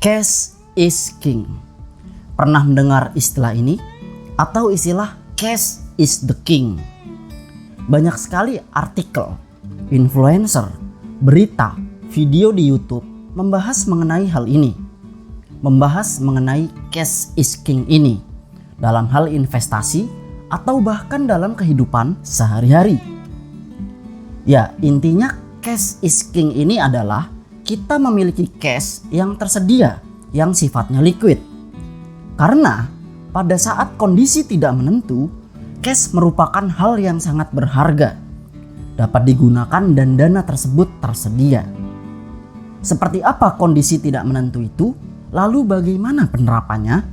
Cash is king. Pernah mendengar istilah ini? Atau istilah cash is the king? Banyak sekali artikel, influencer, berita, video di YouTube membahas mengenai hal ini. Membahas mengenai cash is king ini dalam hal investasi atau bahkan dalam kehidupan sehari-hari. Ya, intinya cash is king ini adalah kita memiliki cash yang tersedia, yang sifatnya liquid. Karena pada saat kondisi tidak menentu, cash merupakan hal yang sangat berharga, dapat digunakan dan dana tersebut tersedia. Seperti apa kondisi tidak menentu itu? Lalu bagaimana penerapannya?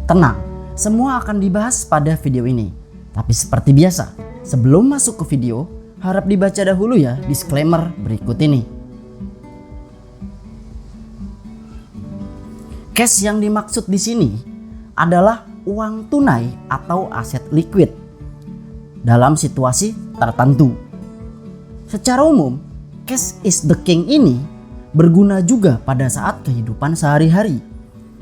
Tenang, semua akan dibahas pada video ini. Tapi seperti biasa, sebelum masuk ke video, harap dibaca dahulu ya disclaimer berikut ini. Cash yang dimaksud di sini adalah uang tunai atau aset liquid dalam situasi tertentu. Secara umum, cash is the king ini berguna juga pada saat kehidupan sehari-hari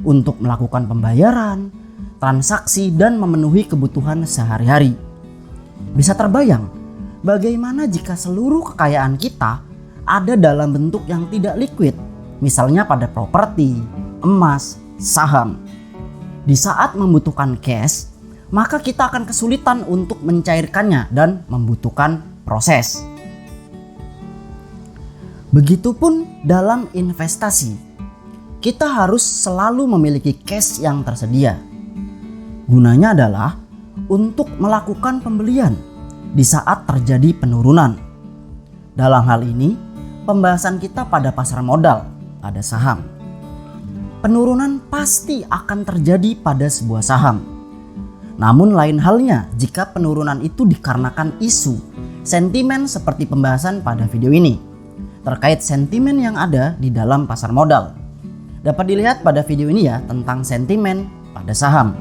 untuk melakukan pembayaran, transaksi, dan memenuhi kebutuhan sehari-hari. Bisa terbayang bagaimana jika seluruh kekayaan kita ada dalam bentuk yang tidak liquid, misalnya pada properti, emas, saham. Di saat membutuhkan cash, maka kita akan kesulitan untuk mencairkannya dan membutuhkan proses. Begitupun dalam investasi, kita harus selalu memiliki cash yang tersedia. Gunanya adalah untuk melakukan pembelian di saat terjadi penurunan. Dalam hal ini, pembahasan kita pada pasar modal, pada saham. Penurunan pasti akan terjadi pada sebuah saham. Namun lain halnya jika penurunan itu dikarenakan isu, sentimen seperti pembahasan pada video ini. Terkait sentimen yang ada di dalam pasar modal. Dapat dilihat pada video ini ya tentang sentimen pada saham.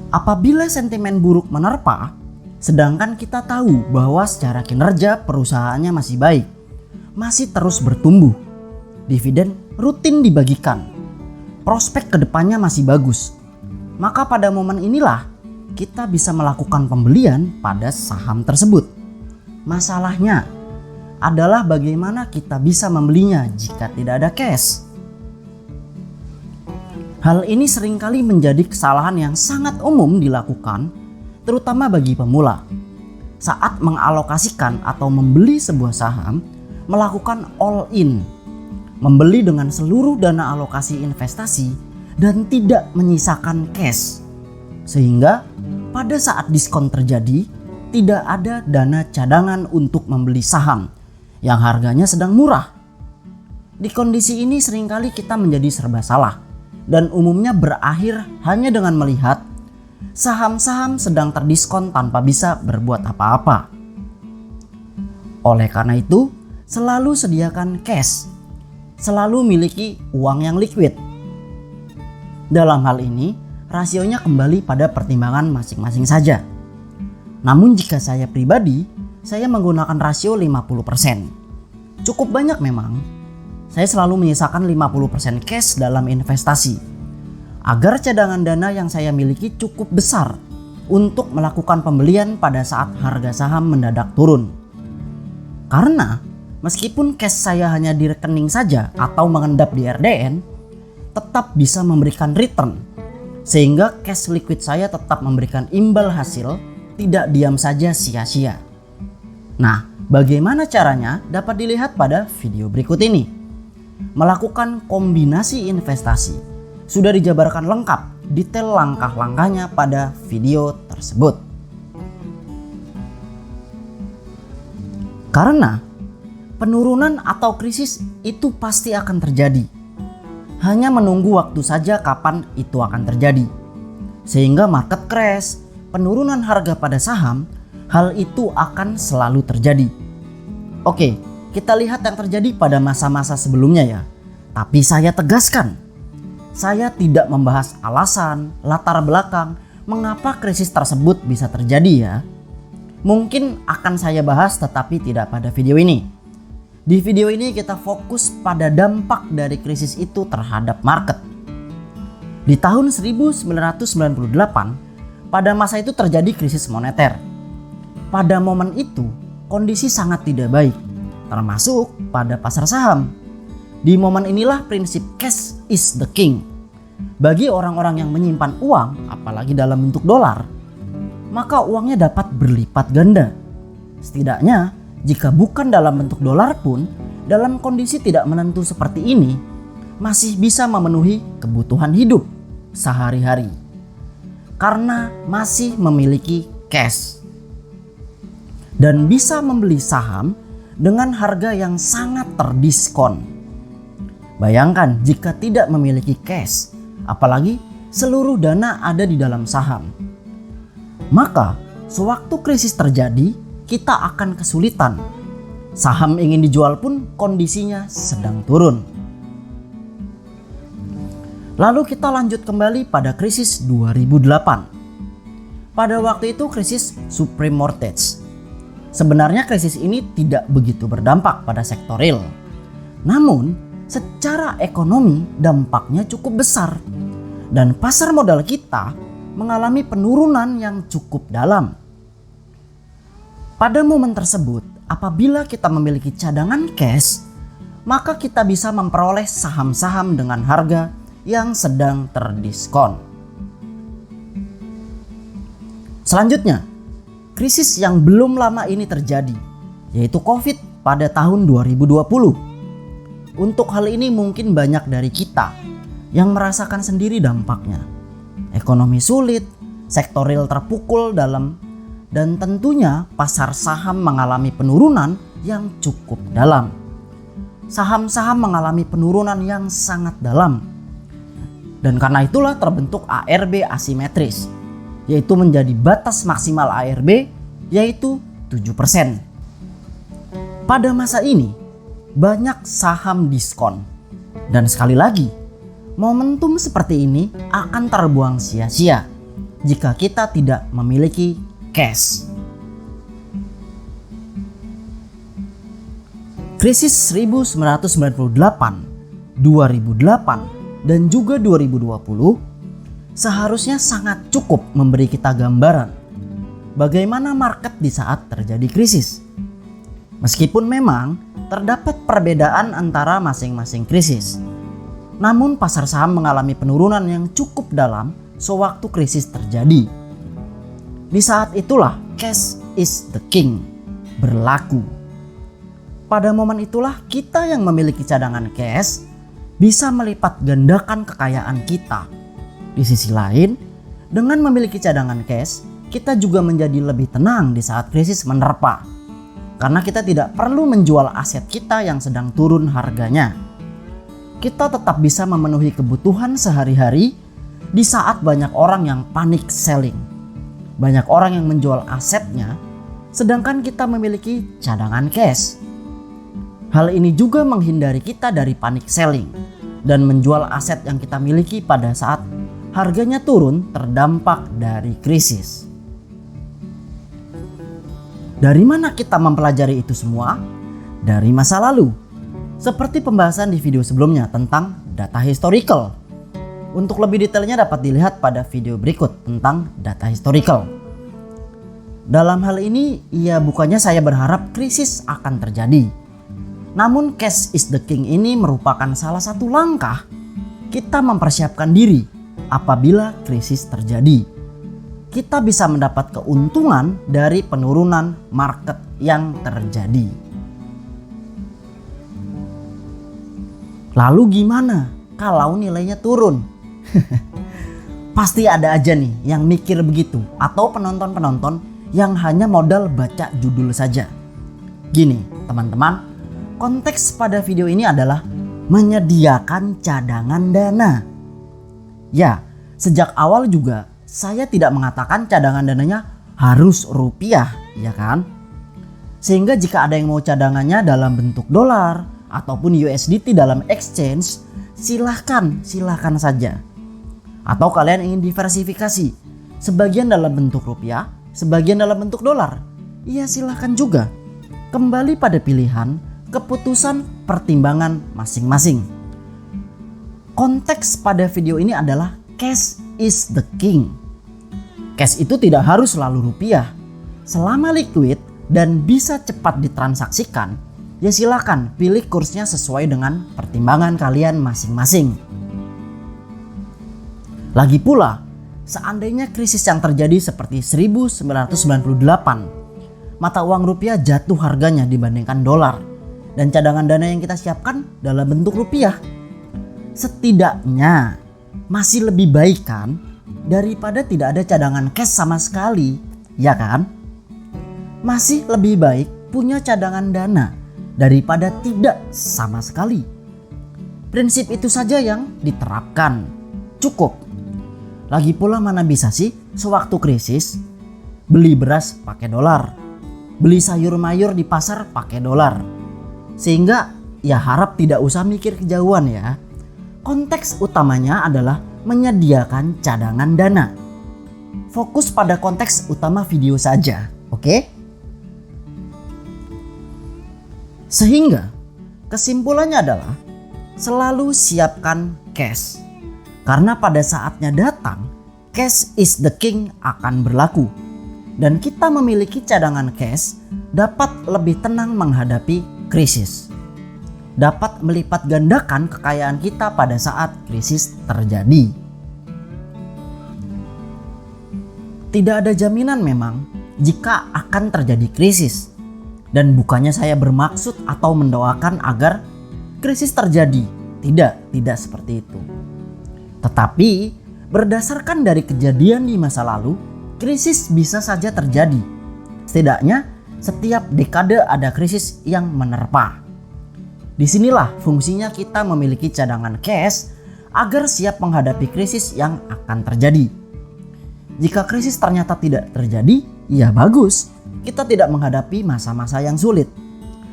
Apabila sentimen buruk menerpa, sedangkan kita tahu bahwa secara kinerja perusahaannya masih baik, masih terus bertumbuh, dividen rutin dibagikan, prospek kedepannya masih bagus, maka pada momen inilah kita bisa melakukan pembelian pada saham tersebut. Masalahnya adalah bagaimana kita bisa membelinya jika tidak ada cash. Hal ini seringkali menjadi kesalahan yang sangat umum dilakukan, terutama bagi pemula. Saat mengalokasikan atau membeli sebuah saham, melakukan all in, membeli dengan seluruh dana alokasi investasi dan tidak menyisakan cash. Sehingga pada saat diskon terjadi, tidak ada dana cadangan untuk membeli saham yang harganya sedang murah. Di kondisi ini seringkali kita menjadi serba salah dan umumnya berakhir hanya dengan melihat saham-saham sedang terdiskon tanpa bisa berbuat apa-apa. Oleh karena itu, selalu sediakan cash. Selalu miliki uang yang liquid. Dalam hal ini, rasionya kembali pada pertimbangan masing-masing saja. Namun jika saya pribadi, saya menggunakan rasio 50%. Cukup banyak memang. Saya selalu menyisakan 50% cash dalam investasi. Agar cadangan dana yang saya miliki cukup besar untuk melakukan pembelian pada saat harga saham mendadak turun. Karena meskipun cash saya hanya di rekening saja atau mengendap di RDN, tetap bisa memberikan return. Sehingga cash liquid saya tetap memberikan imbal hasil, tidak diam saja sia-sia. Nah, bagaimana caranya dapat dilihat pada video berikut ini. Melakukan kombinasi investasi sudah dijabarkan lengkap detail langkah-langkahnya pada video tersebut. Karena penurunan atau krisis itu pasti akan terjadi. Hanya menunggu waktu saja kapan itu akan terjadi. Sehingga market crash, penurunan harga pada saham, hal itu akan selalu terjadi. Oke, kita lihat yang terjadi pada masa-masa sebelumnya ya. Tapi saya tegaskan, saya tidak membahas alasan, latar belakang, mengapa krisis tersebut bisa terjadi ya. Mungkin akan saya bahas tetapi tidak pada video ini. Di video ini kita fokus pada dampak dari krisis itu terhadap market. Di tahun 1998, pada masa itu terjadi krisis moneter. Pada momen itu, kondisi sangat tidak baik, termasuk pada pasar saham. Di momen inilah prinsip cash is the king. Bagi orang-orang yang menyimpan uang, apalagi dalam bentuk dolar, maka uangnya dapat berlipat ganda. Setidaknya, jika bukan dalam bentuk dolar pun, dalam kondisi tidak menentu seperti ini, masih bisa memenuhi kebutuhan hidup sehari-hari. Karena masih memiliki cash. Dan bisa membeli saham dengan harga yang sangat terdiskon. Bayangkan jika tidak memiliki cash, apalagi seluruh dana ada di dalam saham. Maka, sewaktu krisis terjadi, kita akan kesulitan. Saham ingin dijual pun kondisinya sedang turun. Lalu kita lanjut kembali pada krisis 2008. Pada waktu itu krisis subprime mortgage. Sebenarnya krisis ini tidak begitu berdampak pada sektor real. Namun, secara ekonomi dampaknya cukup besar. Dan pasar modal kita mengalami penurunan yang cukup dalam. Pada momen tersebut, apabila kita memiliki cadangan cash, maka kita bisa memperoleh saham-saham dengan harga yang sedang terdiskon. Selanjutnya, krisis yang belum lama ini terjadi, yaitu COVID pada tahun 2020. Untuk hal ini mungkin banyak dari kita yang merasakan sendiri dampaknya. Ekonomi sulit, sektor real terpukul dalam, dan tentunya pasar saham mengalami penurunan yang cukup dalam. Saham-saham mengalami penurunan yang sangat dalam. Dan karena itulah terbentuk ARB asimetris, yaitu menjadi batas maksimal ARB yaitu 7%. Pada masa ini banyak saham diskon. Dan sekali lagi, momentum seperti ini akan terbuang sia-sia jika kita tidak memiliki cash. Krisis 1998, 2008, dan juga 2020 seharusnya sangat cukup memberi kita gambaran bagaimana market di saat terjadi krisis. Meskipun memang terdapat perbedaan antara masing-masing krisis, namun pasar saham mengalami penurunan yang cukup dalam sewaktu krisis terjadi. Di saat itulah cash is the king berlaku. Pada momen itulah kita yang memiliki cadangan cash bisa melipat gandakan kekayaan kita. Di sisi lain, dengan memiliki cadangan cash, kita juga menjadi lebih tenang di saat krisis menerpa. Karena kita tidak perlu menjual aset kita yang sedang turun harganya. Kita tetap bisa memenuhi kebutuhan sehari-hari di saat banyak orang yang panic selling. Banyak orang yang menjual asetnya, sedangkan kita memiliki cadangan cash. Hal ini juga menghindari kita dari panic selling dan menjual aset yang kita miliki pada saat harganya turun terdampak dari krisis. Dari mana kita mempelajari itu semua? Dari masa lalu. Seperti pembahasan di video sebelumnya tentang data historical. Untuk lebih detailnya dapat dilihat pada video berikut tentang data historical. Dalam hal ini, bukannya saya berharap krisis akan terjadi. Namun cash is the king ini merupakan salah satu langkah kita mempersiapkan diri apabila krisis terjadi. Kita bisa mendapat keuntungan dari penurunan market yang terjadi. Lalu gimana kalau nilainya turun? Pasti ada aja nih yang mikir begitu, atau penonton-penonton yang hanya modal baca judul saja. Gini teman-teman, konteks pada video ini adalah menyediakan cadangan dana. Ya, sejak awal juga saya tidak mengatakan cadangan dananya harus rupiah, ya kan? Sehingga jika ada yang mau cadangannya dalam bentuk dolar ataupun USDT dalam exchange, silahkan saja. Atau kalian ingin diversifikasi, sebagian dalam bentuk rupiah, sebagian dalam bentuk dolar, iya silahkan juga. Kembali pada pilihan, keputusan pertimbangan masing-masing. Konteks pada video ini adalah cash is the king. Cash itu tidak harus selalu rupiah. Selama liquid dan bisa cepat ditransaksikan, ya silakan pilih kursnya sesuai dengan pertimbangan kalian masing-masing. Lagi pula, seandainya krisis yang terjadi seperti 1998, mata uang rupiah jatuh harganya dibandingkan dolar, dan cadangan dana yang kita siapkan dalam bentuk rupiah, setidaknya masih lebih baik kan daripada tidak ada cadangan cash sama sekali, ya kan? Masih lebih baik punya cadangan dana daripada tidak sama sekali. Prinsip itu saja yang diterapkan. Cukup. Lagi pula mana bisa sih sewaktu krisis beli beras pakai dolar, beli sayur mayur di pasar pakai dolar. Sehingga ya harap tidak usah mikir kejauhan ya. Konteks utamanya adalah menyediakan cadangan dana. Fokus pada konteks utama video saja, oke? Sehingga kesimpulannya adalah selalu siapkan cash. Karena pada saatnya datang, cash is the king akan berlaku. Dan kita memiliki cadangan cash dapat lebih tenang menghadapi krisis. Dapat melipat gandakan kekayaan kita pada saat krisis terjadi. Tidak ada jaminan memang jika akan terjadi krisis. Dan bukannya saya bermaksud atau mendoakan agar krisis terjadi. Tidak seperti itu. Tetapi berdasarkan dari kejadian di masa lalu, krisis bisa saja terjadi. Setidaknya setiap dekade ada krisis yang menerpa. Disinilah fungsinya kita memiliki cadangan cash agar siap menghadapi krisis yang akan terjadi. Jika krisis ternyata tidak terjadi, ya bagus. Kita tidak menghadapi masa-masa yang sulit.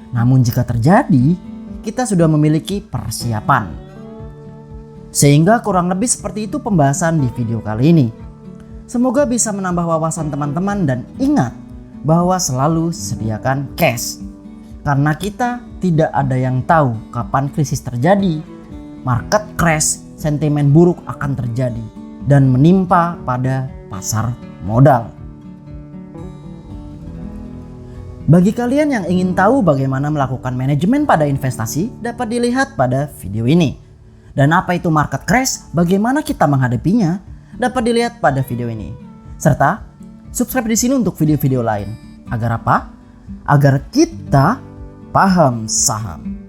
Namun jika terjadi, kita sudah memiliki persiapan. Sehingga kurang lebih seperti itu pembahasan di video kali ini. Semoga bisa menambah wawasan teman-teman dan ingat bahwa selalu sediakan cash. Karena kita tidak ada yang tahu kapan krisis terjadi, market crash, sentimen buruk akan terjadi dan menimpa pada pasar modal. Bagi kalian yang ingin tahu bagaimana melakukan manajemen pada investasi, dapat dilihat pada video ini. Dan apa itu market crash, bagaimana kita menghadapinya, dapat dilihat pada video ini. Serta subscribe di sini untuk video-video lain. Agar apa? Agar kita paham saham.